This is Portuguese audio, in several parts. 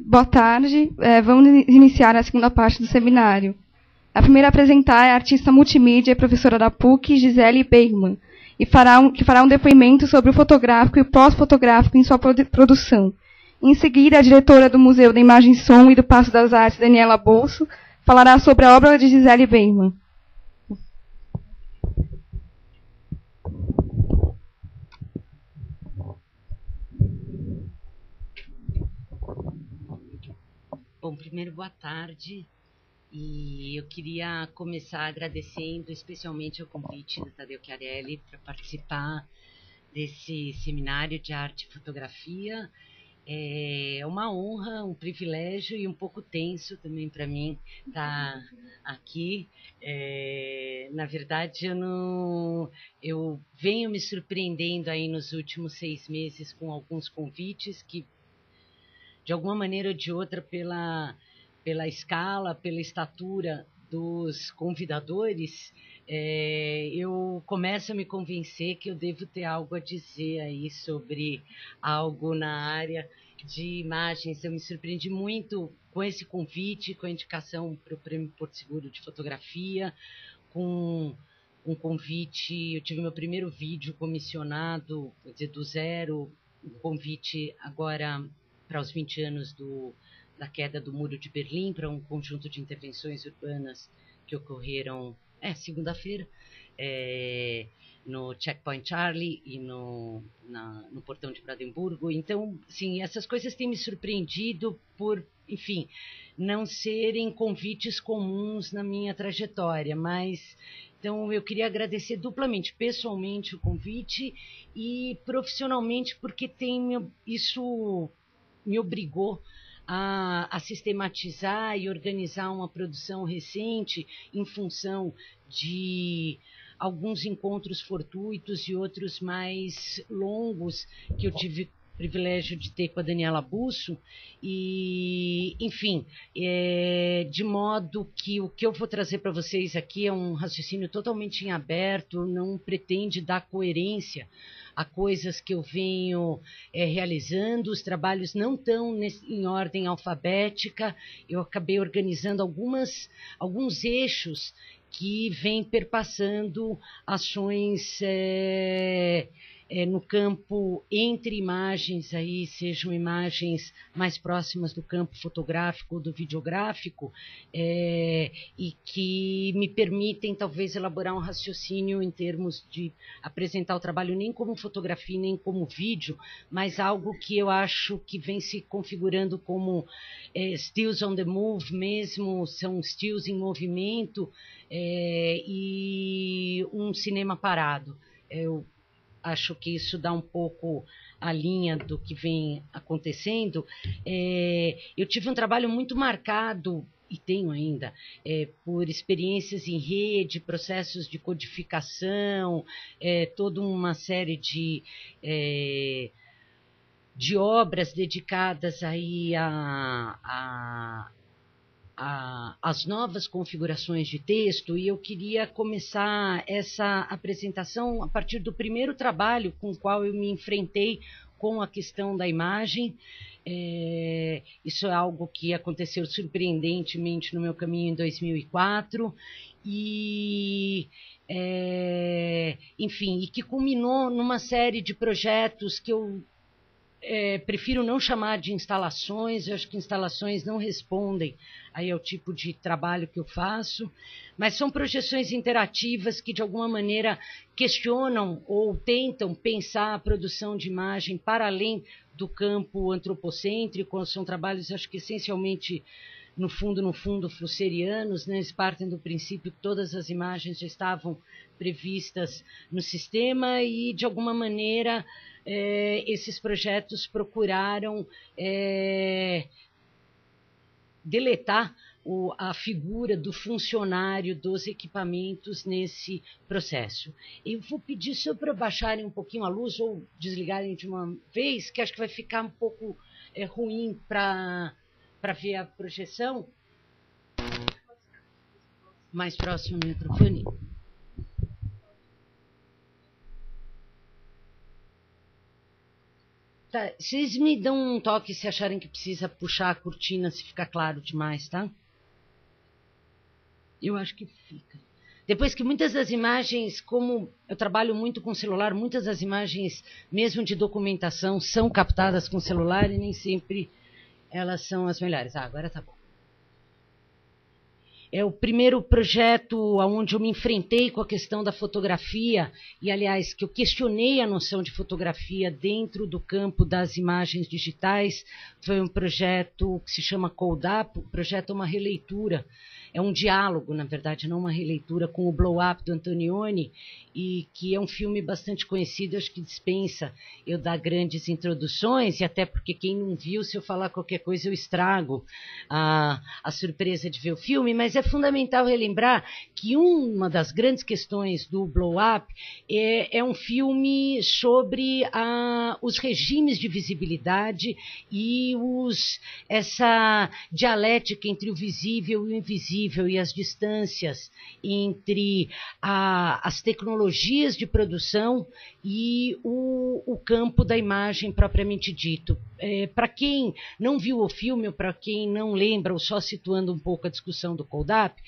Boa tarde. Vamos iniciar a segunda parte do seminário. A primeira a apresentar é a artista multimídia e professora da PUC, Gisele Beiman, que fará um depoimento sobre o fotográfico e o pós-fotográfico em sua produção. Em seguida, a diretora do Museu da Imagem e Som e do Paço das Artes, Daniela Bolso, falará sobre a obra de Gisele Beiman. Bom, primeiro, boa tarde. E eu queria começar agradecendo especialmente o convite da Tadeu Chiarelli para participar desse seminário de arte e fotografia. É uma honra, um privilégio e um pouco tenso também para mim estar aqui. Na verdade, eu venho me surpreendendo aí nos últimos 6 meses com alguns convites que, de alguma maneira ou de outra, pela escala, pela estatura dos convidadores, eu começo a me convencer que eu devo ter algo a dizer aí sobre algo na área de imagens. Eu me surpreendi muito com esse convite, com a indicação para o Prêmio Porto Seguro de Fotografia, com um convite. Eu tive meu primeiro vídeo comissionado, quer dizer, do zero, um convite agora para os 20 anos da queda do Muro de Berlim, para um conjunto de intervenções urbanas que ocorreram segunda-feira, no Checkpoint Charlie e no Portão de Brandemburgo. Então, sim, essas coisas têm me surpreendido por, enfim, não serem convites comuns na minha trajetória, mas então eu queria agradecer duplamente, pessoalmente, o convite e profissionalmente, porque isso me obrigou a sistematizar e organizar uma produção recente em função de alguns encontros fortuitos e outros mais longos que eu tive o privilégio de ter com a Daniela Busso e, enfim, de modo que o que eu vou trazer para vocês aqui é um raciocínio totalmente em aberto, não pretende dar coerência a coisas que eu venho realizando. Os trabalhos não estão em ordem alfabética, eu acabei organizando alguns eixos que vêm perpassando ações no campo entre imagens, aí sejam imagens mais próximas do campo fotográfico ou do videográfico, e que me permitem talvez elaborar um raciocínio em termos de apresentar o trabalho nem como fotografia, nem como vídeo, mas algo que eu acho que vem se configurando como stills on the move mesmo, são stills em movimento, e um cinema parado. Eu acho que isso dá um pouco a linha do que vem acontecendo. Eu tive um trabalho muito marcado, e tenho ainda, por experiências em rede, processos de codificação, toda uma série de obras dedicadas aí as novas configurações de texto, e eu queria começar essa apresentação a partir do primeiro trabalho com o qual eu me enfrentei com a questão da imagem. Isso é algo que aconteceu surpreendentemente no meu caminho em 2004 e enfim, e que culminou numa série de projetos que eu prefiro não chamar de instalações. Eu acho que instalações não respondem aí ao tipo de trabalho que eu faço, mas são projeções interativas que de alguma maneira questionam ou tentam pensar a produção de imagem para além do campo antropocêntrico. São trabalhos, acho que essencialmente, no fundo, flusserianos, né? Eles partem do princípio que todas as imagens já estavam previstas no sistema e, de alguma maneira, esses projetos procuraram deletar a figura do funcionário dos equipamentos nesse processo. Eu vou pedir só para baixarem um pouquinho a luz ou desligarem de uma vez, que acho que vai ficar um pouco ruim para ver a projeção. Mais próximo do microfone. Tá, vocês me dão um toque se acharem que precisa puxar a cortina, se ficar claro demais, tá? Eu acho que fica. Depois que muitas das imagens, como eu trabalho muito com celular, muitas das imagens, mesmo de documentação, são captadas com celular e nem sempre elas são as melhores. Ah, agora tá bom. É o primeiro projeto onde eu me enfrentei com a questão da fotografia e, aliás, que eu questionei a noção de fotografia dentro do campo das imagens digitais. Foi um projeto que se chama Cold Up. O projeto é uma releitura, é um diálogo, na verdade, não uma releitura, com o Blow Up do Antonioni, e que é um filme bastante conhecido, acho que dispensa eu dar grandes introduções, e até porque quem não viu, se eu falar qualquer coisa, eu estrago a surpresa de ver o filme, mas é fundamental relembrar que uma das grandes questões do Blow Up é um filme sobre os regimes de visibilidade e essa dialética entre o visível e o invisível e as distâncias entre as tecnologias de produção e o campo da imagem propriamente dito. Para quem não viu o filme, ou para quem não lembra, ou só situando um pouco a discussão do Cold Up,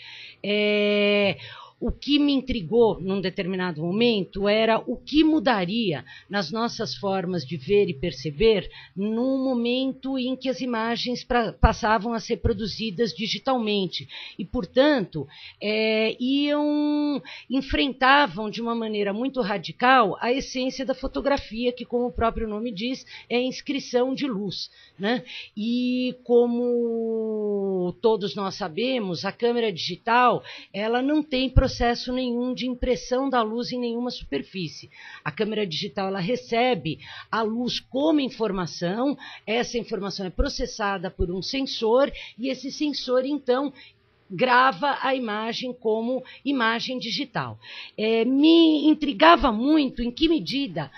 o que me intrigou num determinado momento era o que mudaria nas nossas formas de ver e perceber no momento em que as imagens passavam a ser produzidas digitalmente e, portanto, enfrentavam de uma maneira muito radical a essência da fotografia, que, como o próprio nome diz, é a inscrição de luz, né? E como todos nós sabemos, a câmera digital, ela não tem processo nenhum de impressão da luz em nenhuma superfície. A câmera digital, ela recebe a luz como informação, essa informação é processada por um sensor e esse sensor, então, grava a imagem como imagem digital. Me intrigava muito em que medida,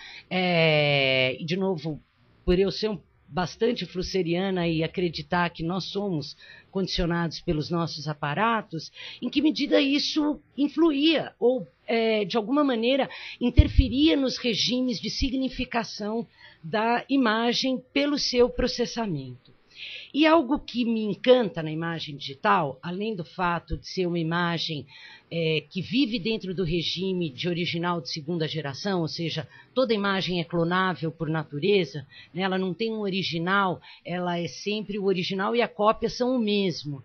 de novo, por eu ser bastante flusseriana e acreditar que nós somos condicionados pelos nossos aparatos, em que medida isso influía ou, de alguma maneira, interferia nos regimes de significação da imagem pelo seu processamento. E algo que me encanta na imagem digital, além do fato de ser uma imagem que vive dentro do regime de original de segunda geração, ou seja, toda imagem é clonável por natureza, né? Ela não tem um original, ela é sempre o original e a cópia são o mesmo.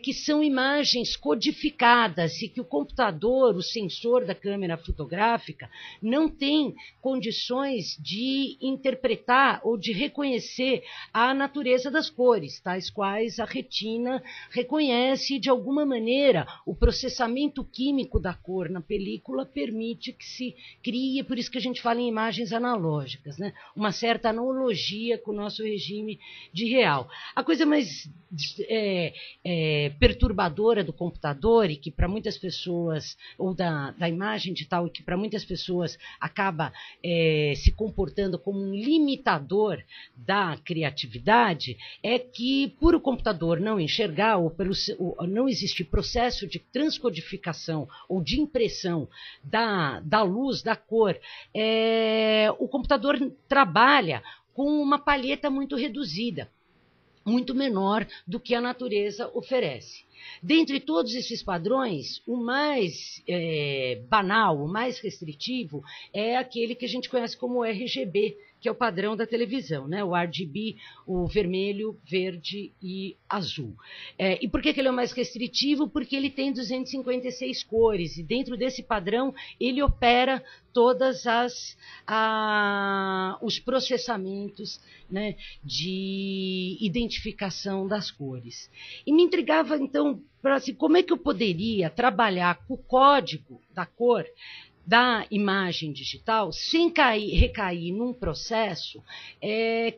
Que são imagens codificadas e que o computador, o sensor da câmera fotográfica, não tem condições de interpretar ou de reconhecer a natureza das cores, tais quais a retina reconhece. De alguma maneira, o processamento químico da cor na película permite que se crie, por isso que a gente fala em imagens analógicas, né? Uma certa analogia com o nosso regime de real. A coisa mais perturbadora do computador e que para muitas pessoas, ou da imagem digital, e que para muitas pessoas acaba se comportando como um limitador da criatividade, é que por o computador não enxergar ou não existir processo de transcodificação ou de impressão da luz, da cor, o computador trabalha com uma palheta muito reduzida, muito menor do que a natureza oferece. Dentre todos esses padrões, o mais banal, o mais restritivo, é aquele que a gente conhece como RGB, que é o padrão da televisão, né? O RGB, o vermelho, verde e azul. E por que ele é o mais restritivo? Porque ele tem 256 cores, e dentro desse padrão ele opera todas os processamentos, né, de identificação das cores. E me intrigava, então, assim, como é que eu poderia trabalhar com o código da cor da imagem digital sem recair num processo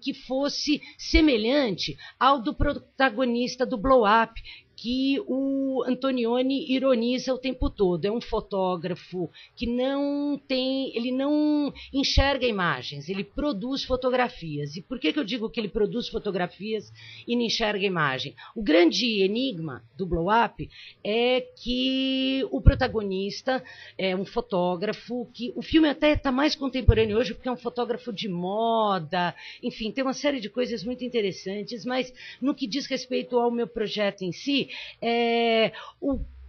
que fosse semelhante ao do protagonista do Blow Up, que o Antonioni ironiza o tempo todo. É um fotógrafo que ele não enxerga imagens, ele produz fotografias. E por que eu digo que ele produz fotografias e não enxerga imagem? O grande enigma do Blow Up é que o protagonista é um fotógrafo que o filme até está mais contemporâneo hoje porque é um fotógrafo de moda, enfim, tem uma série de coisas muito interessantes, mas no que diz respeito ao meu projeto em si,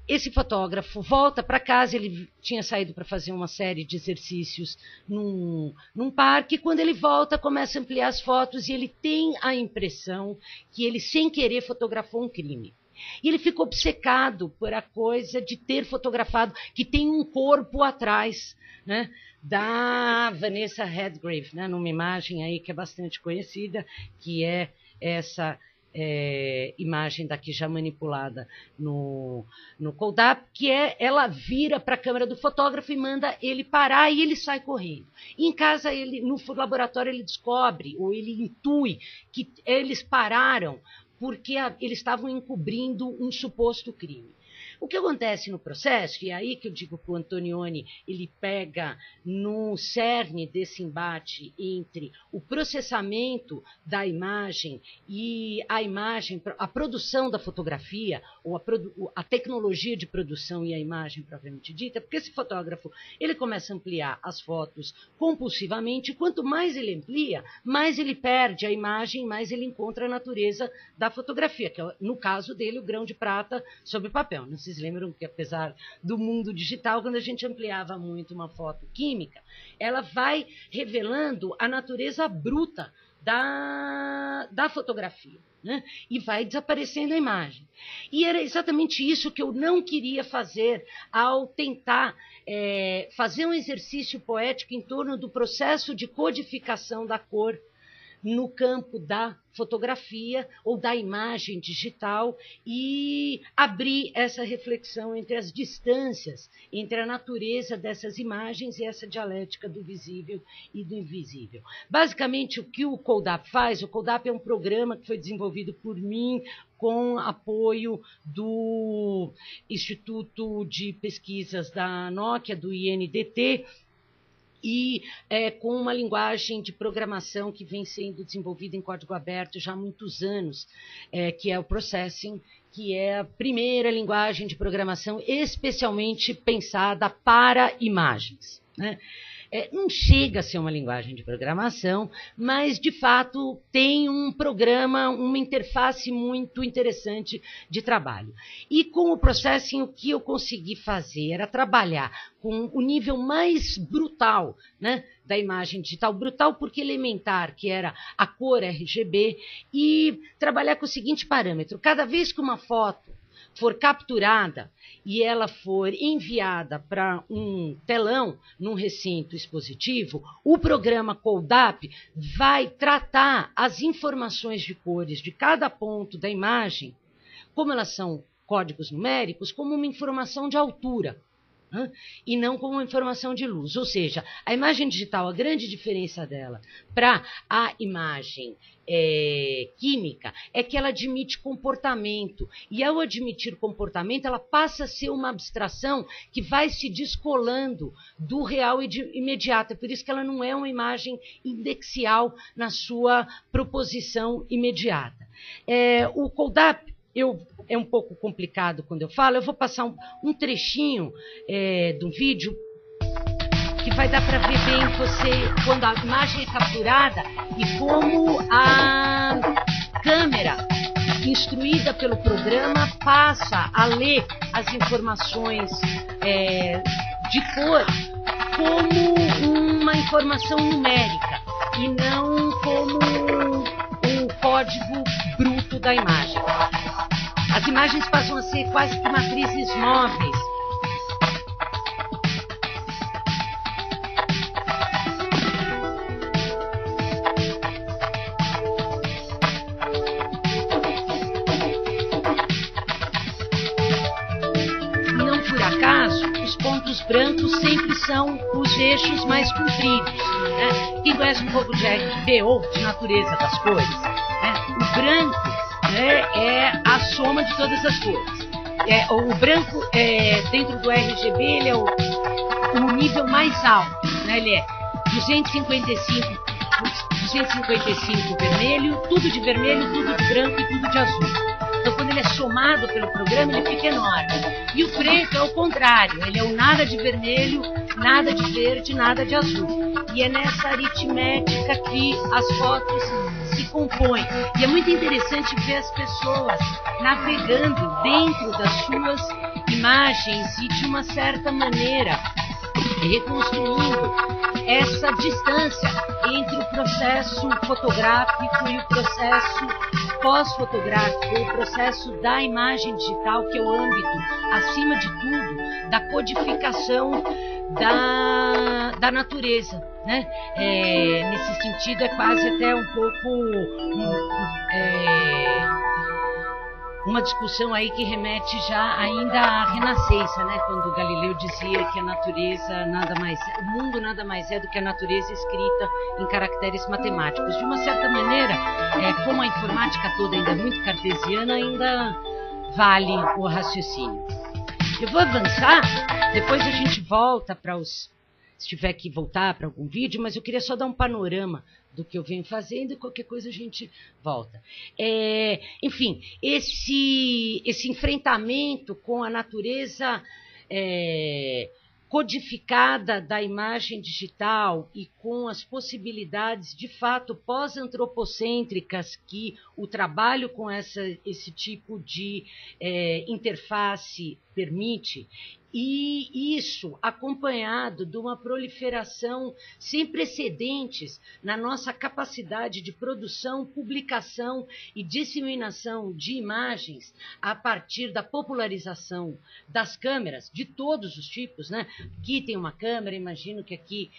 esse fotógrafo volta para casa, ele tinha saído para fazer uma série de exercícios num parque, quando ele volta, começa a ampliar as fotos e ele tem a impressão que ele, sem querer, fotografou um crime. E ele ficou obcecado por a coisa de ter fotografado, que tem um corpo atrás, né, da Vanessa Redgrave, né, numa imagem aí que é bastante conhecida, que é essa imagem daqui já manipulada no Kodak, que ela vira para a câmera do fotógrafo e manda ele parar e ele sai correndo. E em casa, no laboratório, ele descobre, ou ele intui, que eles pararam porque eles estavam encobrindo um suposto crime. O que acontece no processo, e é aí que eu digo que o Antonioni ele pega no cerne desse embate entre o processamento da imagem e a produção da fotografia, ou a tecnologia de produção e a imagem propriamente dita, porque esse fotógrafo ele começa a ampliar as fotos compulsivamente, e quanto mais ele amplia, mais ele perde a imagem, mais ele encontra a natureza da fotografia, que é, no caso dele, o grão de prata sobre papel. Vocês lembram que, apesar do mundo digital, quando a gente ampliava muito uma foto química, ela vai revelando a natureza bruta da fotografia, né? E vai desaparecendo a imagem. E era exatamente isso que eu não queria fazer ao tentar fazer um exercício poético em torno do processo de codificação da cor no campo da fotografia ou da imagem digital e abrir essa reflexão entre as distâncias, entre a natureza dessas imagens e essa dialética do visível e do invisível. Basicamente, o que o Kodak faz, o Kodak é um programa que foi desenvolvido por mim com apoio do Instituto de Pesquisas da Nokia, do INDT, e com uma linguagem de programação que vem sendo desenvolvida em código aberto já há muitos anos, que é o Processing, que é a primeira linguagem de programação especialmente pensada para imagens, né? Não chega a ser uma linguagem de programação, mas, de fato, tem um programa, uma interface muito interessante de trabalho. E com o Processing, o que eu consegui fazer era trabalhar com o nível mais brutal, né, da imagem digital, brutal porque elementar, que era a cor RGB, e trabalhar com o seguinte parâmetro: cada vez que uma foto for capturada e ela for enviada para um telão num recinto expositivo, o programa Kodak vai tratar as informações de cores de cada ponto da imagem, como elas são códigos numéricos, como uma informação de altura, né? E não como uma informação de luz. Ou seja, a imagem digital, a grande diferença dela para a imagem química é que ela admite comportamento, e ao admitir comportamento ela passa a ser uma abstração que vai se descolando do real imediato. É por isso que ela não é uma imagem indexial na sua proposição imediata. O Kodak é um pouco complicado quando eu falo, eu vou passar um trechinho do vídeo que vai dar para ver bem você quando a imagem é capturada e como a câmera, instruída pelo programa, passa a ler as informações de cor como uma informação numérica e não como um código bruto da imagem. As imagens passam a ser quase que matrizes móveis. Não por acaso, os pontos brancos sempre são os eixos mais compridos, né? Quem conhece um pouco de RGB ou de natureza das cores, né? O branco é a soma de todas as cores. O branco, dentro do RGB, ele é o nível mais alto, né? Ele é 255 vermelho, tudo de vermelho, tudo de branco e tudo de azul. Então, quando ele é somado pelo programa, ele fica enorme. E o preto é o contrário, ele é o nada de vermelho, nada de verde, nada de azul. E é nessa aritmética que as fotos se compõem. E é muito interessante ver as pessoas navegando dentro das suas imagens e, de uma certa maneira, reconstruindo essa distância entre o processo fotográfico e o processo pós-fotográfico, o processo da imagem digital, que é o âmbito, acima de tudo, da codificação da natureza, né? Nesse sentido, é quase até um pouco uma discussão aí que remete já ainda à Renascença, né? Quando Galileu dizia que a natureza o mundo nada mais é do que a natureza escrita em caracteres matemáticos. De uma certa maneira, como a informática toda ainda é muito cartesiana, ainda vale o raciocínio. Eu vou avançar, depois a gente volta para se tiver que voltar para algum vídeo, mas eu queria só dar um panorama do que eu venho fazendo e qualquer coisa a gente volta. Enfim, esse enfrentamento com a natureza codificada da imagem digital e com as possibilidades, de fato, pós-antropocêntricas que o trabalho com esse tipo de interface permite, e isso acompanhado de uma proliferação sem precedentes na nossa capacidade de produção, publicação e disseminação de imagens a partir da popularização das câmeras, de todos os tipos, né? Aqui tem uma câmera, imagino que aqui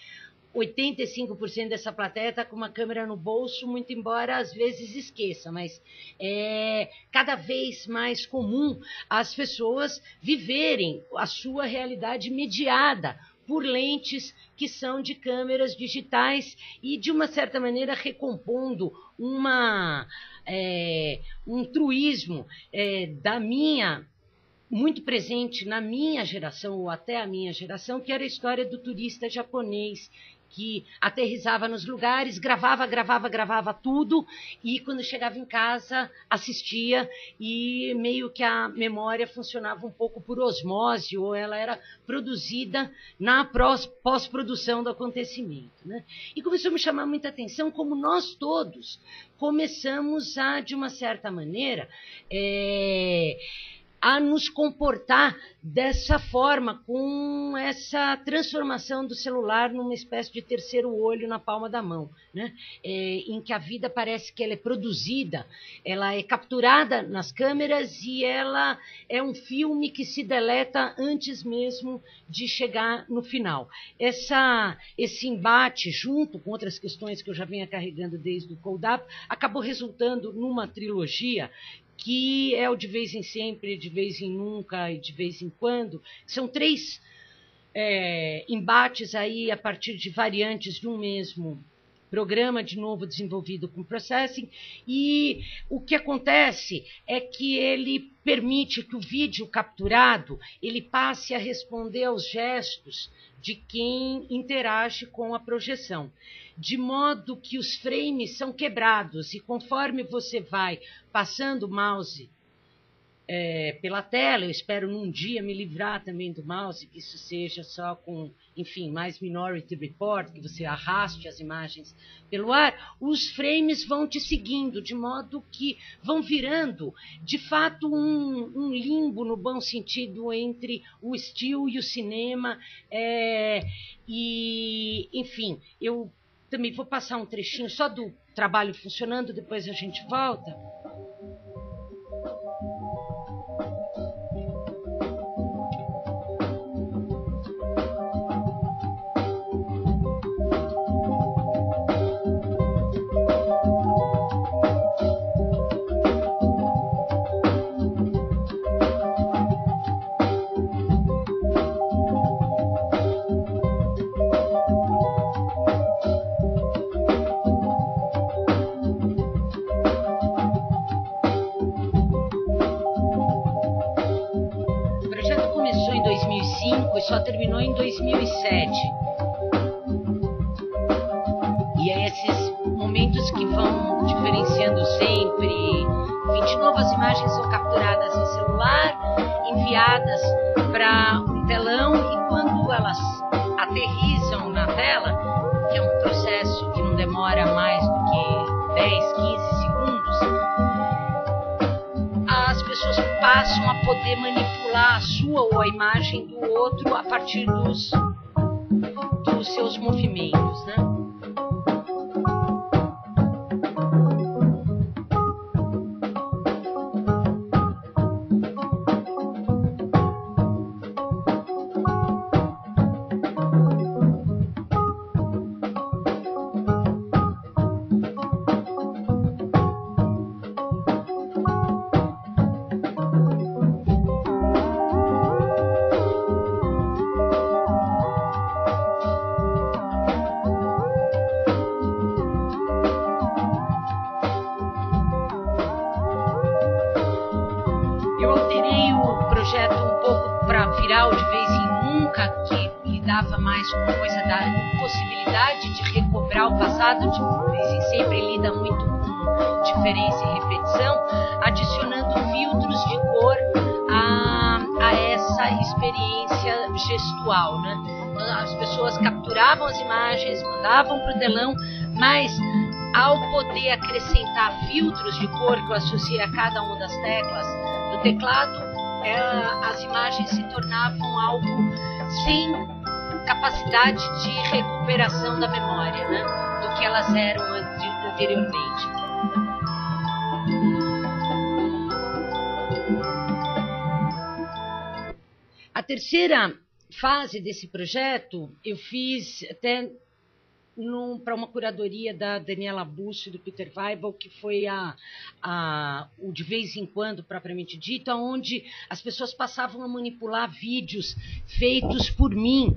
85% dessa plateia está com uma câmera no bolso, muito embora às vezes esqueça, mas é cada vez mais comum as pessoas viverem a sua realidade mediada por lentes que são de câmeras digitais e, de uma certa maneira, recompondo um truísmo muito presente na minha geração, ou até a minha geração, que era a história do turista japonês, que aterrissava nos lugares, gravava tudo, e quando chegava em casa, assistia, e meio que a memória funcionava um pouco por osmose, ou ela era produzida na pós-produção do acontecimento, né? E começou a me chamar muita atenção como nós todos começamos a, de uma certa maneira, a nos comportar dessa forma, com essa transformação do celular numa espécie de terceiro olho na palma da mão, né? Em que a vida parece que ela é produzida, ela é capturada nas câmeras e ela é um filme que se deleta antes mesmo de chegar no final. Esse embate, junto com outras questões que eu já venho carregando desde o Cold Up, acabou resultando numa trilogia que é o de vez em sempre, de vez em nunca e de vez em quando. São 3 embates aí a partir de variantes de um mesmo programa, de novo desenvolvido com processing, e o que acontece é que ele permite que o vídeo capturado ele passe a responder aos gestos de quem interage com a projeção, de modo que os frames são quebrados, e conforme você vai passando o mouse pela tela, eu espero num dia me livrar também do mouse, que isso seja só com, enfim, mais Minority Report, que você arraste as imagens pelo ar, os frames vão te seguindo, de modo que vão virando, de fato, um limbo, no bom sentido, entre o still e o cinema, e, enfim, eu também vou passar um trechinho só do trabalho funcionando, depois a gente volta. só terminou em 2007. E é esses momentos que vão diferenciando sempre. De novo, as imagens são capturadas em celular, enviadas para um telão, e quando elas aterrissam na tela, que é um processo que não demora mais do que 10, 15 segundos, as pessoas passam a poder manipular a sua ou a imagem do outro a partir dos seus movimentos, né? Com coisa da impossibilidade de recobrar o passado, sempre lida muito com diferença e repetição, adicionando filtros de cor a essa experiência gestual, né? As pessoas capturavam as imagens, mandavam para o telão, mas ao poder acrescentar filtros de cor que eu associei a cada uma das teclas do teclado, as imagens se tornavam algo sem capacidade de recuperação da memória, né, do que elas eram anteriormente. A terceira fase desse projeto eu fiz até para uma curadoria da Daniela Busso e do Peter Weibel, que foi o de vez em quando, propriamente dito, onde as pessoas passavam a manipular vídeos feitos por mim,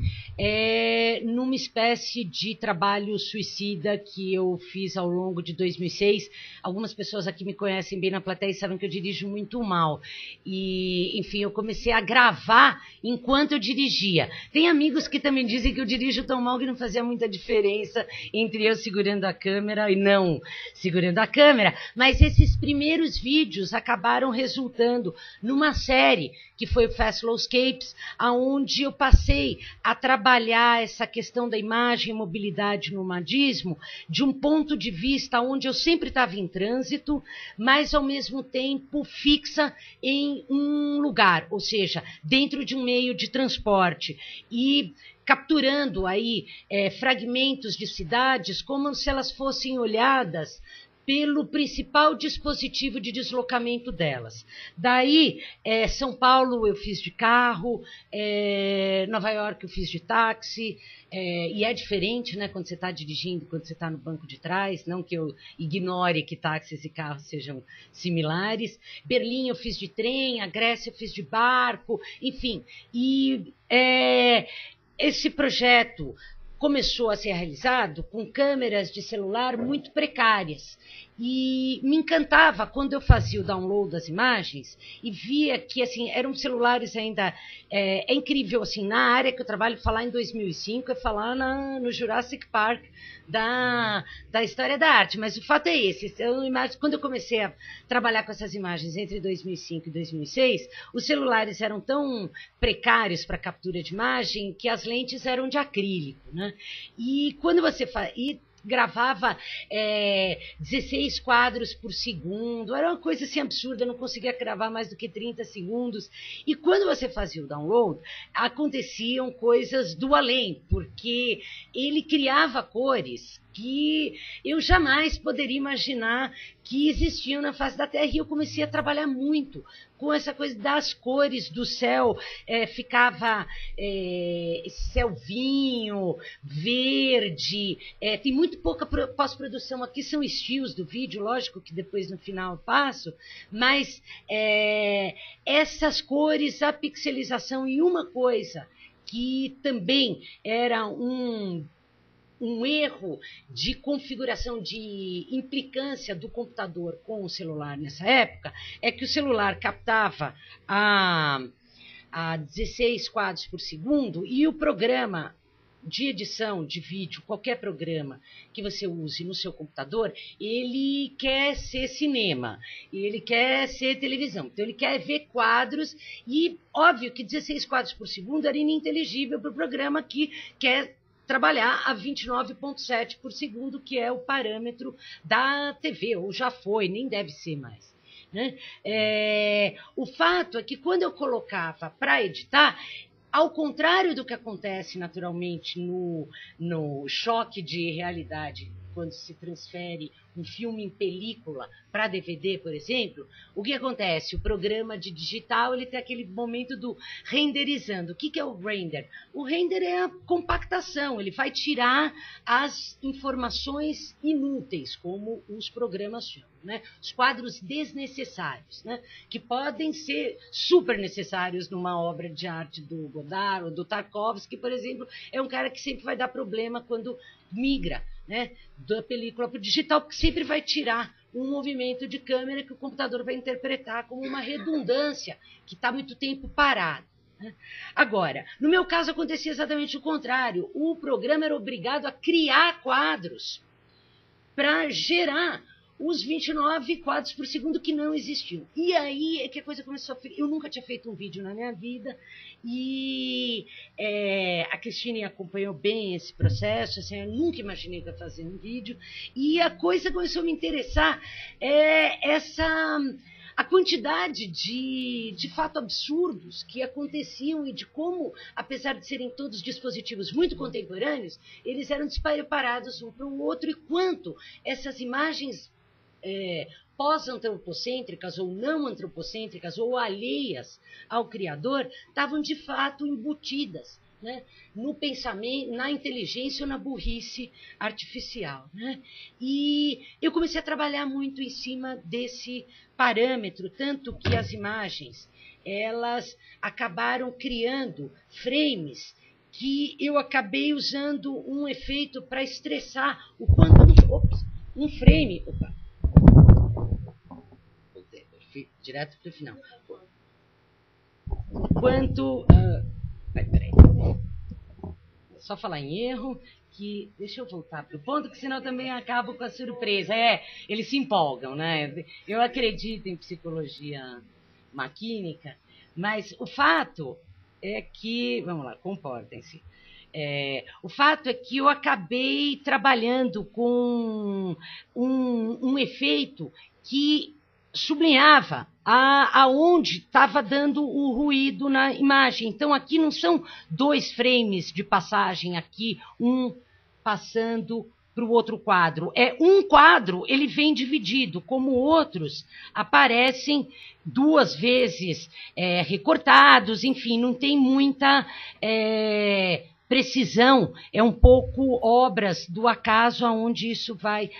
numa espécie de trabalho suicida que eu fiz ao longo de 2006. Algumas pessoas aqui me conhecem bem na plateia e sabem que eu dirijo muito mal. E, enfim, eu comecei a gravar enquanto eu dirigia. Tem amigos que também dizem que eu dirijo tão mal que não fazia muita diferença entre eu segurando a câmera e não segurando a câmera, mas esses primeiros vídeos acabaram resultando numa série que foi o Fast Lowscapes, aonde eu passei a trabalhar essa questão da imagem e mobilidade no nomadismo de um ponto de vista onde eu sempre estava em trânsito, mas ao mesmo tempo fixa em um lugar, ou seja, dentro de um meio de transporte, e capturando aí fragmentos de cidades como se elas fossem olhadas pelo principal dispositivo de deslocamento delas. Daí, São Paulo eu fiz de carro, Nova York eu fiz de táxi, e é diferente, né, quando você está dirigindo, quando você está no banco de trás, não que eu ignore que táxis e carros sejam similares. Berlim eu fiz de trem, a Grécia eu fiz de barco, enfim. E esse projeto começou a ser realizado com câmeras de celular muito precárias. E me encantava quando eu fazia o download das imagens e via que assim, eram celulares ainda... É incrível, assim, na área que eu trabalho, falar em 2005 é falar no Jurassic Park da história da arte, mas o fato é esse. Quando eu comecei a trabalhar com essas imagens entre 2005 e 2006, os celulares eram tão precários para captura de imagem que as lentes eram de acrílico, né? E quando você gravava 16 quadros por segundo, era uma coisa assim absurda, eu não conseguia gravar mais do que 30 segundos, e quando você fazia o download, aconteciam coisas do além, porque ele criava cores que eu jamais poderia imaginar que existiam na face da Terra, e eu comecei a trabalhar muito com essa coisa das cores do céu, ficava selvinho, verde, tem muito pouca pós-produção aqui, são estilos do vídeo, lógico que depois no final eu passo, mas essas cores, a pixelização, e uma coisa que também era um erro de configuração, de implicância do computador com o celular nessa época, é que o celular captava a 16 quadros por segundo, e o programa de edição de vídeo, qualquer programa que você use no seu computador, ele quer ser cinema, ele quer ser televisão, então ele quer ver quadros, e óbvio que 16 quadros por segundo era ininteligível para o programa que quer trabalhar a 29,7 por segundo, que é o parâmetro da TV, ou já foi, nem deve ser mais. Né? O fato é que quando eu colocava para editar, ao contrário do que acontece naturalmente no choque de realidade, quando se transfere um filme em película para DVD, por exemplo, o que acontece? O programa de digital ele tem aquele momento do renderizando. O que é o render? O render é a compactação, ele vai tirar as informações inúteis, como os programas chamam, né? Os quadros desnecessários, né? Que podem ser super necessários numa obra de arte do Godard ou do Tarkovsky, por exemplo, é um cara que sempre vai dar problema quando migra, né, da película para o digital, porque sempre vai tirar um movimento de câmera que o computador vai interpretar como uma redundância que está muito tempo parado. Né? Agora, no meu caso acontecia exatamente o contrário. O programa era obrigado a criar quadros para gerar os 29 quadros por segundo que não existiam. E aí é que a coisa começou a... Eu nunca tinha feito um vídeo na minha vida, e a Cristine acompanhou bem esse processo, assim, eu nunca imaginei que eu ia fazer um vídeo, e a coisa começou a me interessar, a quantidade de fato absurdos que aconteciam e de como, apesar de serem todos dispositivos muito contemporâneos, eles eram despreparados um para o outro, e quanto essas imagens pós-antropocêntricas ou não antropocêntricas ou alheias ao Criador estavam de fato embutidas, né, no pensamento, na inteligência ou na burrice artificial. Né? E eu comecei a trabalhar muito em cima desse parâmetro, tanto que as imagens elas acabaram criando frames que eu acabei usando um efeito para estressar o quanto um frame... direto para o final. Quanto... peraí. Só falar em erro, que... Deixa eu voltar para o ponto, que senão também acabo com a surpresa. Eles se empolgam, né? Eu acredito em psicologia maquínica, mas o fato é que... Vamos lá, comportem-se. O fato é que eu acabei trabalhando com um efeito que sublinhava aonde estava dando o ruído na imagem. Então, aqui não são 2 frames de passagem, aqui um passando para o outro quadro. Um quadro, ele vem dividido, como outros aparecem 2 vezes recortados, enfim, não tem muita... precisão, é um pouco obras do acaso aonde isso vai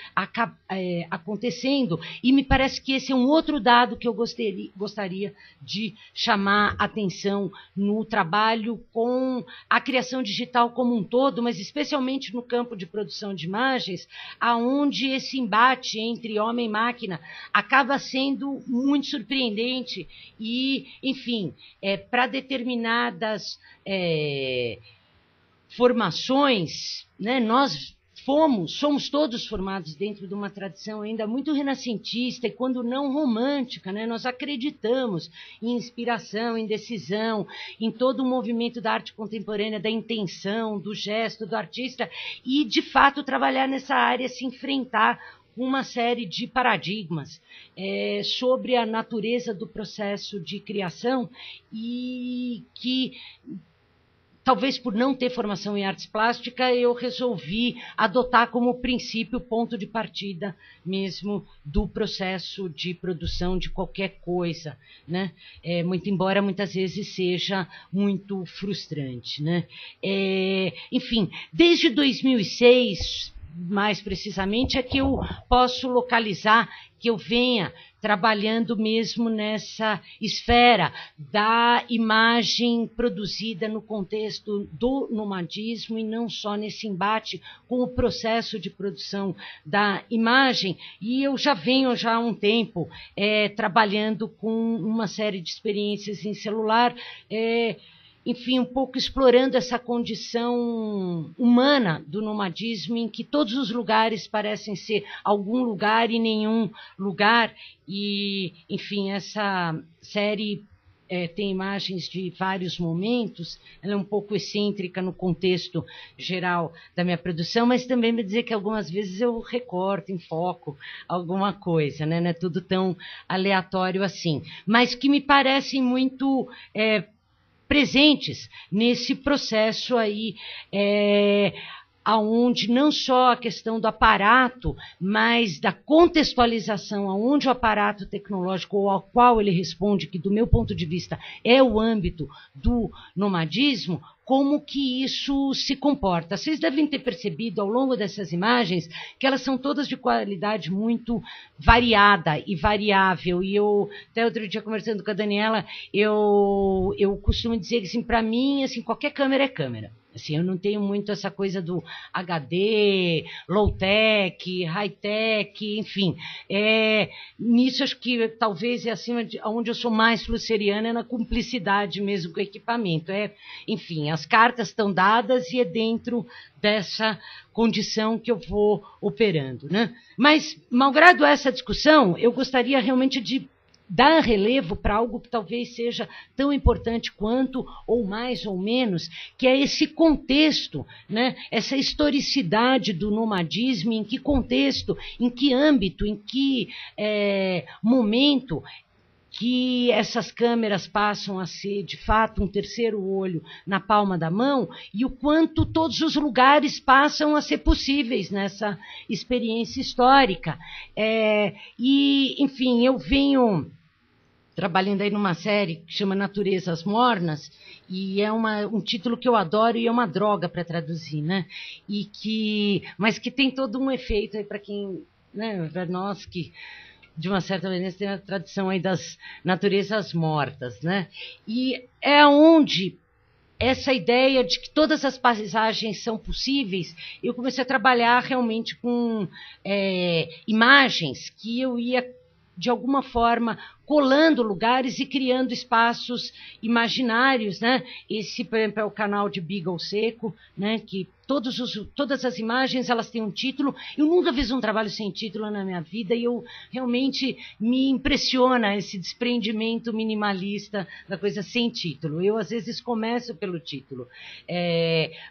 acontecendo, e me parece que esse é um outro dado que eu gostaria de chamar atenção no trabalho com a criação digital como um todo, mas especialmente no campo de produção de imagens, aonde esse embate entre homem e máquina acaba sendo muito surpreendente e, enfim, para determinadas... formações, né? Nós somos todos formados dentro de uma tradição ainda muito renascentista e quando não romântica, né? Nós acreditamos em inspiração, em decisão, em todo o movimento da arte contemporânea, da intenção, do gesto, do artista, e de fato trabalhar nessa área, se enfrentar com uma série de paradigmas sobre a natureza do processo de criação, e que talvez por não ter formação em artes plásticas, eu resolvi adotar como princípio, ponto de partida mesmo do processo de produção de qualquer coisa, né? Muito embora muitas vezes seja muito frustrante, né? Enfim, desde 2006, mais precisamente, é que eu posso localizar que eu venha trabalhando mesmo nessa esfera da imagem produzida no contexto do nomadismo e não só nesse embate com o processo de produção da imagem. E eu já venho há um tempo trabalhando com uma série de experiências em celular, enfim, um pouco explorando essa condição humana do nomadismo, em que todos os lugares parecem ser algum lugar e nenhum lugar. E, enfim, essa série tem imagens de vários momentos, ela é um pouco excêntrica no contexto geral da minha produção, mas também me dizer que algumas vezes eu recorto, enfoco alguma coisa, né? Não é tudo tão aleatório assim, mas que me parecem muito presentes nesse processo aí, aonde não só a questão do aparato, mas da contextualização, aonde o aparato tecnológico ou ao qual ele responde, que do meu ponto de vista é o âmbito do nomadismo, como que isso se comporta. Vocês devem ter percebido ao longo dessas imagens que elas são todas de qualidade muito variada e variável. E eu, até outro dia conversando com a Daniela, eu costumo dizer que, assim, para mim, assim, qualquer câmera é câmera. Assim, eu não tenho muito essa coisa do HD, low-tech, high-tech, enfim. Nisso acho que talvez é acima de onde eu sou mais flusseriana, é na cumplicidade mesmo com o equipamento. Enfim, as cartas estão dadas e é dentro dessa condição que eu vou operando, né? Mas, malgrado essa discussão, eu gostaria realmente de dar relevo para algo que talvez seja tão importante quanto, ou mais ou menos, que é esse contexto, né? Essa historicidade do nomadismo, em que contexto, em que âmbito, em que momento que essas câmeras passam a ser, de fato, um terceiro olho na palma da mão, e o quanto todos os lugares passam a ser possíveis nessa experiência histórica. E, enfim, eu venho trabalhando aí numa série que chama Naturezas Mornas, e é um título que eu adoro e é uma droga para traduzir, né? Mas que tem todo um efeito aí para quem, né, para nós que, de uma certa maneira, tem a tradição aí das naturezas mortas, né? E é onde essa ideia de que todas as paisagens são possíveis, eu comecei a trabalhar realmente com imagens que eu ia, de alguma forma, colando lugares e criando espaços imaginários, né? Esse, por exemplo, é o canal de Beagle Seco, né? Que todas as imagens, elas têm um título. Eu nunca fiz um trabalho sem título na minha vida e eu realmente me impressiona esse desprendimento minimalista da coisa sem título. Eu, às vezes, começo pelo título.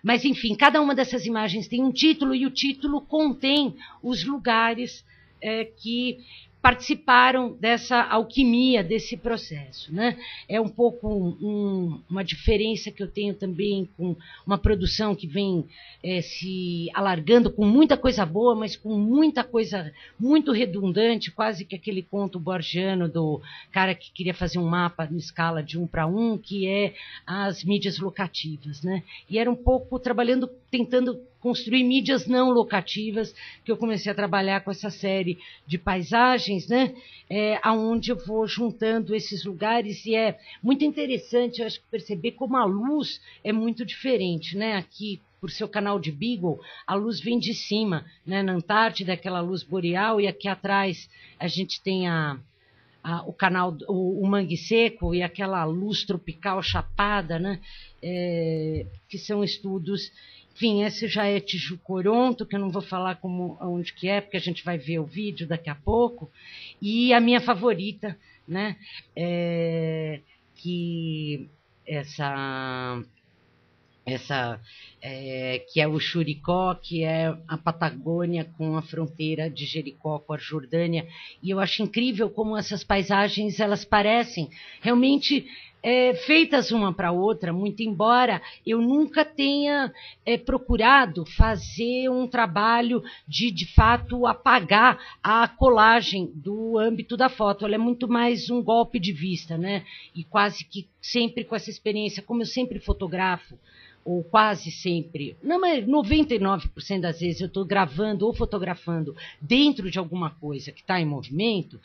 Mas, enfim, cada uma dessas imagens tem um título e o título contém os lugares que participaram dessa alquimia, desse processo, né? É um pouco uma diferença que eu tenho também com uma produção que vem se alargando com muita coisa boa, mas com muita coisa muito redundante, quase que aquele conto borgiano do cara que queria fazer um mapa em escala de 1 para 1, que é as mídias locativas, né? E era um pouco tentando construir mídias não locativas, que eu comecei a trabalhar com essa série de paisagens, né? Aonde eu vou juntando esses lugares, e é muito interessante, eu acho, perceber como a luz é muito diferente, né? Aqui, por seu canal de Beagle, a luz vem de cima, né? Na Antártida, aquela luz boreal, e aqui atrás a gente tem o canal, o Mangue Seco, e aquela luz tropical chapada, né? Que são estudos. Enfim, esse já é Tijucoronto, que eu não vou falar onde que é, porque a gente vai ver o vídeo daqui a pouco. E a minha favorita, né? Que é o Churicó, que é a Patagônia com a fronteira de Jericó com a Jordânia. E eu acho incrível como essas paisagens, elas parecem realmente feitas uma para outra, muito embora eu nunca tenha procurado fazer um trabalho de fato, apagar a colagem do âmbito da foto. Ela é muito mais um golpe de vista, né? E quase que sempre com essa experiência, como eu sempre fotografo ou quase sempre, não, mas 99% das vezes eu estou gravando ou fotografando dentro de alguma coisa que está em movimento,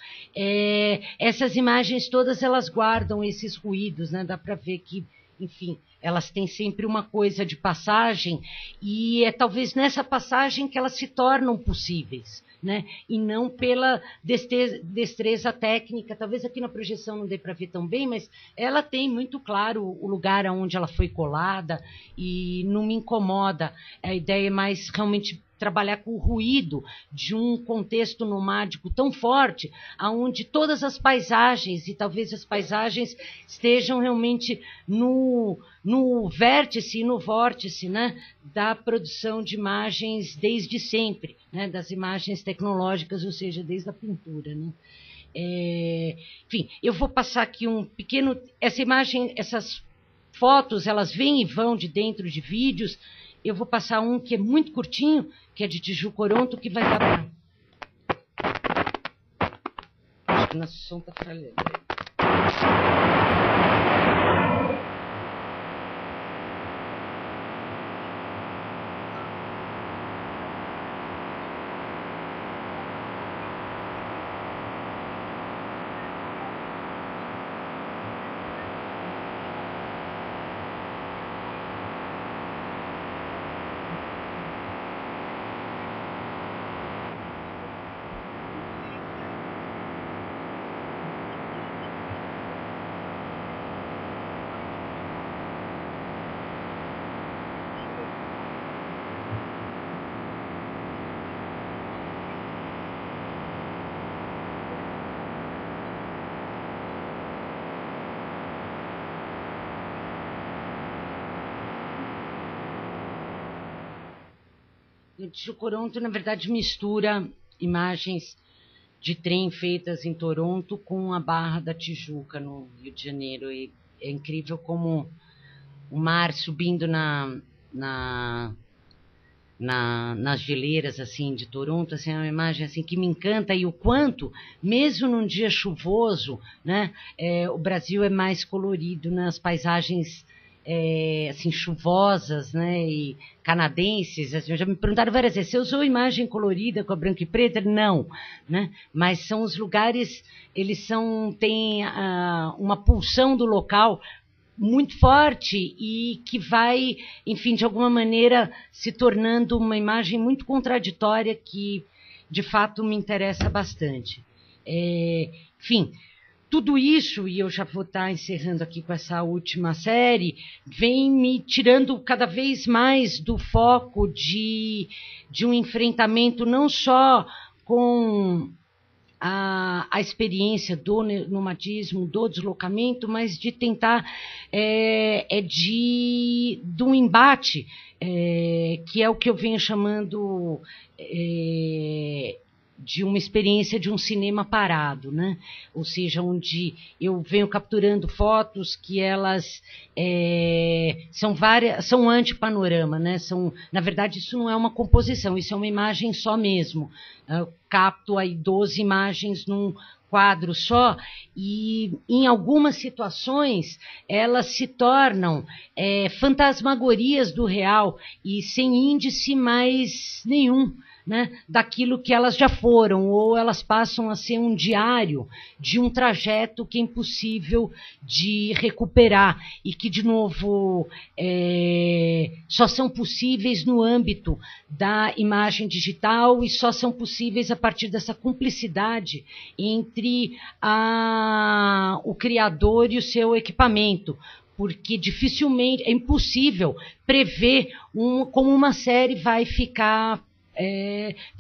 essas imagens todas elas guardam esses ruídos, né? Dá para ver que, enfim, elas têm sempre uma coisa de passagem, e é talvez nessa passagem que elas se tornam possíveis, né? E não pela destreza técnica. Talvez aqui na projeção não dê para ver tão bem, mas ela tem muito claro o lugar onde ela foi colada, e não me incomoda. A ideia é mais realmente trabalhar com o ruído de um contexto nomádico tão forte, aonde todas as paisagens, e talvez as paisagens estejam realmente no vértice e no vórtice, né, da produção de imagens desde sempre, né, das imagens tecnológicas, ou seja, desde a pintura, né. Enfim, eu vou passar aqui um pequeno... Essa imagem, essas fotos, elas vêm e vão de dentro de vídeos. Eu vou passar um que é muito curtinho, que é de Tijucoronto, que vai dar para... Acho que nosso som está falhando. O Tijucoronto, na verdade, mistura imagens de trem feitas em Toronto com a Barra da Tijuca, no Rio de Janeiro. E é incrível como o mar subindo nas geleiras assim, de Toronto, assim, é uma imagem assim, que me encanta, e o quanto, mesmo num dia chuvoso, né, o Brasil é mais colorido nas paisagens assim, chuvosas, né, e canadenses. Assim, já me perguntaram várias vezes, você usou imagem colorida com a branca e preta? Não, né, mas são os lugares, eles têm uma pulsão do local muito forte, e que vai, enfim, de alguma maneira se tornando uma imagem muito contraditória, que de fato me interessa bastante. Enfim, tudo isso, e eu já vou estar encerrando aqui com essa última série, vem me tirando cada vez mais do foco de um enfrentamento não só com a experiência do nomadismo, do deslocamento, mas de tentar de um embate, que é o que eu venho chamando de uma experiência de um cinema parado, né? Ou seja, onde eu venho capturando fotos que elas são anti-panorama, né? Na verdade, isso não é uma composição, isso é uma imagem só mesmo. Eu capto aí 12 imagens num quadro só, e em algumas situações elas se tornam fantasmagorias do real, e sem índice mais nenhum, né, daquilo que elas já foram, ou elas passam a ser um diário de um trajeto que é impossível de recuperar, e que, de novo, só são possíveis no âmbito da imagem digital, e só são possíveis a partir dessa cumplicidade entre o criador e o seu equipamento, porque dificilmente, é impossível prever como uma série vai ficar,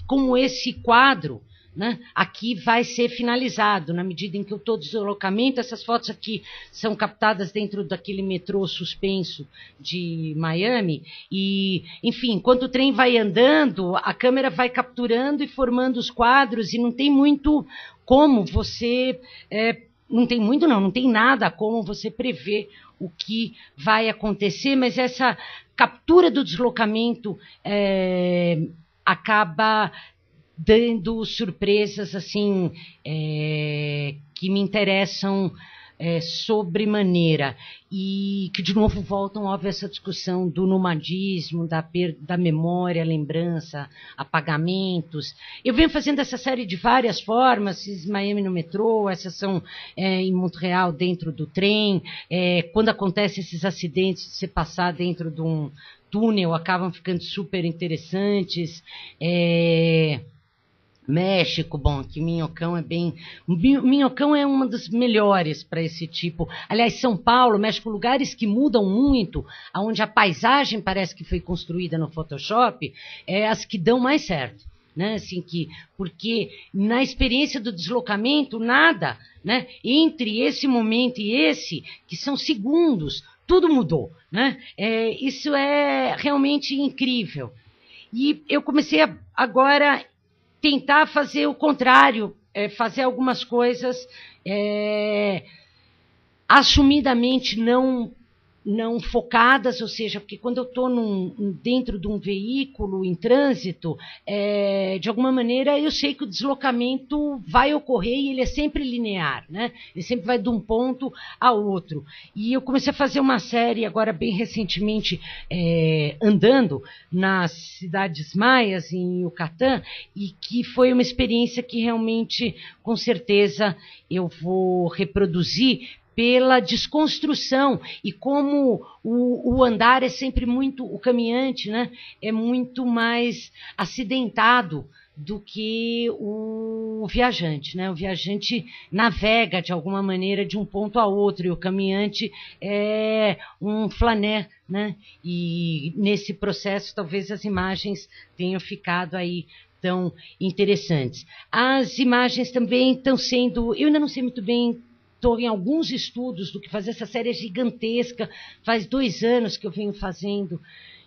como esse quadro, né, aqui vai ser finalizado, na medida em que eu estou deslocamento. Essas fotos aqui são captadas dentro daquele metrô suspenso de Miami, e, enfim, enquanto o trem vai andando, a câmera vai capturando e formando os quadros, e não tem muito como você... não tem nada como você prever o que vai acontecer, mas essa captura do deslocamento acaba dando surpresas assim, que me interessam sobremaneira, e que, de novo, voltam, óbvio, essa discussão do nomadismo, da memória, lembrança, apagamentos. Eu venho fazendo essa série de várias formas, esses Miami no metrô, essas são em Montreal, dentro do trem, quando acontecem esses acidentes, você passar dentro de um túnel, acabam ficando super interessantes. México, bom, que Minhocão é bem... Minhocão é uma das melhores para esse tipo. Aliás, São Paulo, México, lugares que mudam muito, onde a paisagem parece que foi construída no Photoshop, as que dão mais certo. Né? Assim, porque na experiência do deslocamento, nada, né? Entre esse momento e esse, que são segundos, tudo mudou. Né? Isso é realmente incrível. E eu comecei agora tentar fazer o contrário, fazer algumas coisas assumidamente não focadas, ou seja, porque quando eu estou dentro de um veículo em trânsito, de alguma maneira eu sei que o deslocamento vai ocorrer e ele é sempre linear, né? Ele sempre vai de um ponto a outro. E eu comecei a fazer uma série agora bem recentemente, andando nas cidades maias, em Yucatán, e que foi uma experiência que realmente, com certeza, eu vou reproduzir, pela desconstrução, e como o andar é sempre muito, o caminhante, né, é muito mais acidentado do que o viajante, né? O viajante navega de alguma maneira de um ponto a outro, e o caminhante é um flané, né? E nesse processo talvez as imagens tenham ficado aí tão interessantes. As imagens também estão sendo, eu ainda não sei muito bem, estou em alguns estudos do que fazer, essa série é gigantesca, faz 2 anos que eu venho fazendo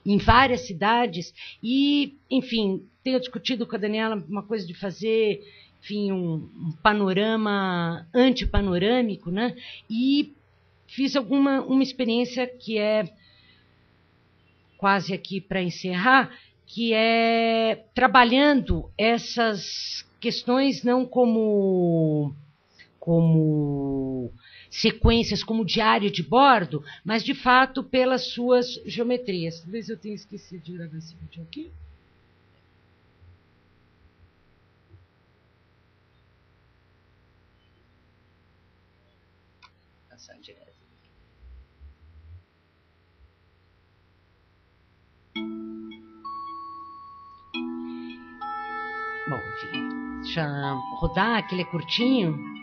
em várias cidades, e, enfim, tenho discutido com a Daniela uma coisa de fazer, enfim, um panorama antipanorâmico, né? E fiz uma experiência que é quase aqui para encerrar, que é trabalhando essas questões não como sequências, como diário de bordo, mas de fato pelas suas geometrias. Talvez eu tenha esquecido de gravar esse vídeo aqui. Passar direto. Bom, enfim, deixa rodar, que ele é curtinho.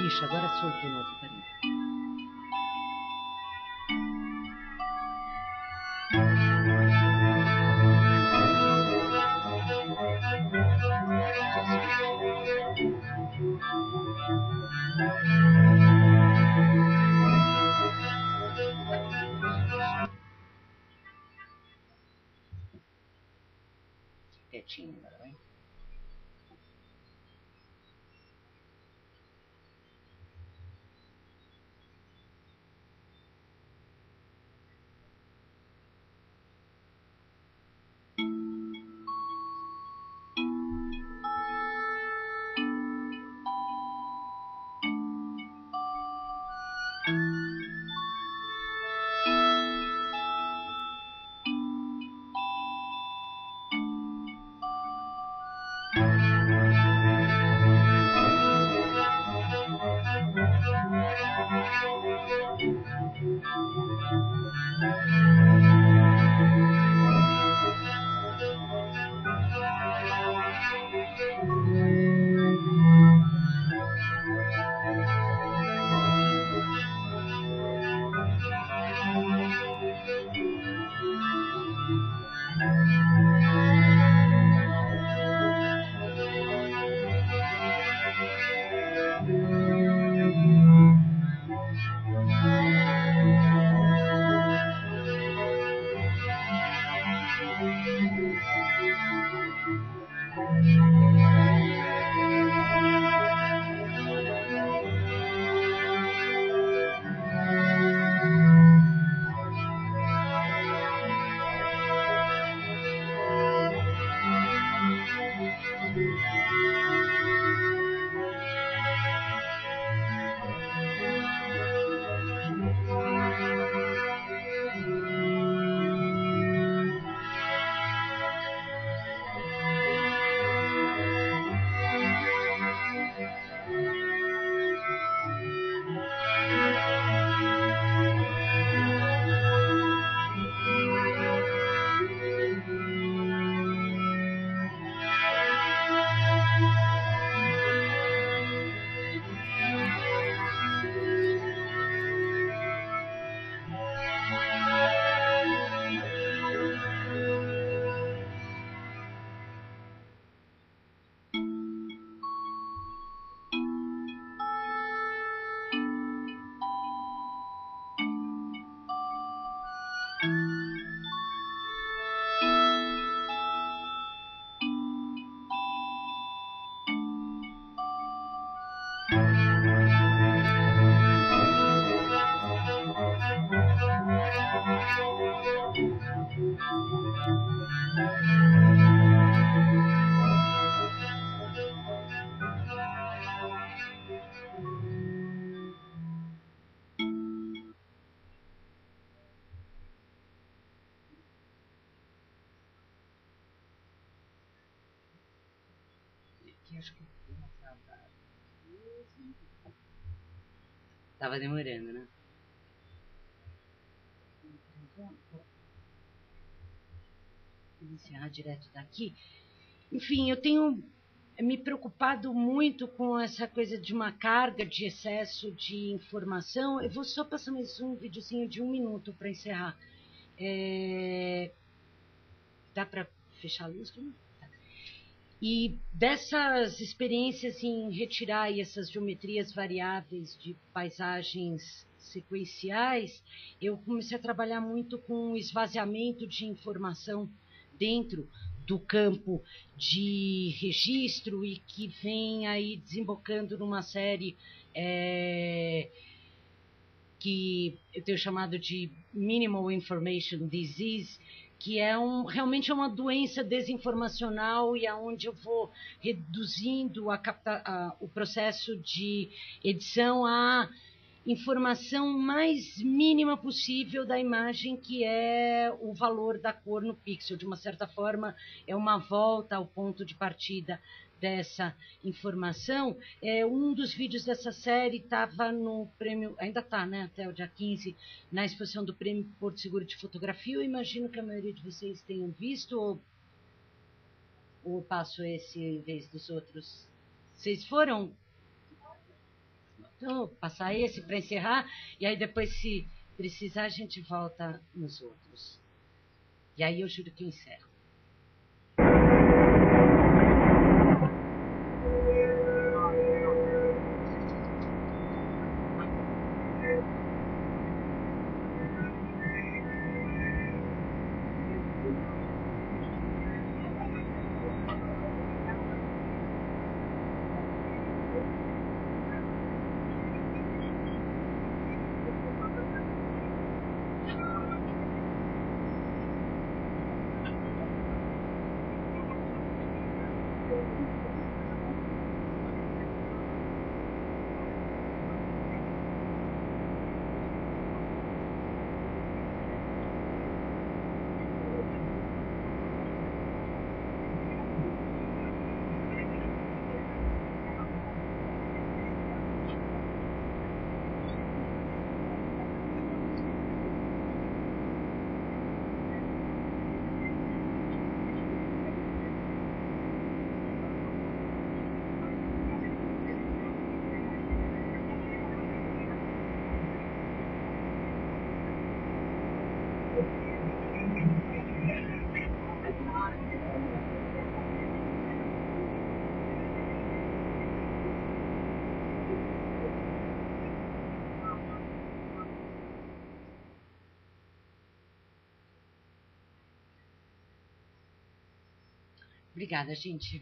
Ixi, agora soltou de novo, peraí. Quietinho agora, vai. aqui, acho que estava demorando, né? Vou encerrar direto daqui. Enfim, eu tenho me preocupado muito com essa coisa de uma carga de excesso de informação. Eu vou só passar mais um videozinho de 1 minuto para encerrar. Dá para fechar a luz? E dessas experiências em retirar essas geometrias variáveis de paisagens sequenciais, eu comecei a trabalhar muito com o esvaziamento de informação dentro do campo de registro e que vem aí desembocando numa série que eu tenho chamado de Minimal Information Disease, que realmente é uma doença desinformacional e aonde eu vou reduzindo o processo de edição à informação mais mínima possível da imagem, que é o valor da cor no pixel. De uma certa forma, é uma volta ao ponto de partida dessa informação. Um dos vídeos dessa série estava no prêmio, ainda está, né, até o dia 15, na exposição do Prêmio Porto Seguro de Fotografia. Eu imagino que a maioria de vocês tenham visto, ou passo esse em vez dos outros? Vocês foram? Então, passar esse para encerrar, e aí depois, se precisar, a gente volta nos outros. E aí eu juro que eu encerro. Obrigada, gente.